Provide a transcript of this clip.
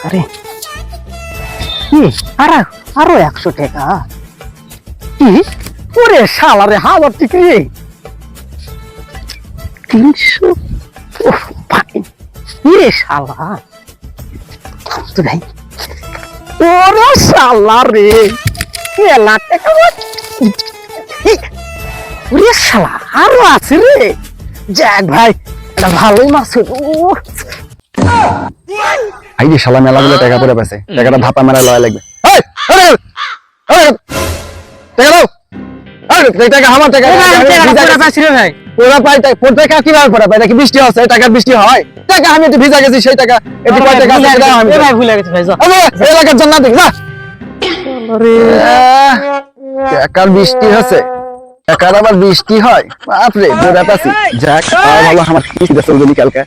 আরে আরো 100 টাকা কি ওরে শালারে হাওয়ার টিকরি 300 ওহ ভাই এ শালা তো ভাই ওরে শালা রে 1 লাখ টাকা ওরে শালা আরো আছে রে যাক ভাই এটা ভালোই মাছ ও আই যে শালা মেলাগুলো টাকা পড়ে পাইছে টাকাটা ভাপা মেলা লয় লাগবে এই টাকা দাও এই টাকা আমার টাকা টাকা পাইছি রে ভাই ওরা পাই তাই টাকা কিভাবে পড়ে পাই নাকি বৃষ্টি হচ্ছে টাকার বৃষ্টি হয় টাকা আমি একটু ভিজা গেছি সেই টাকা একটু কয় টাকা আছে দাও আমি ভাই ভুলে গেছি ভাই যা এই এলাকার জন্য দেখ না আরে টাকার বৃষ্টি হচ্ছে টাকার আবার বৃষ্টি হয় বাপ রে পড়ে পাইছি যাক আর ভালো আমার কি চলবে কালকে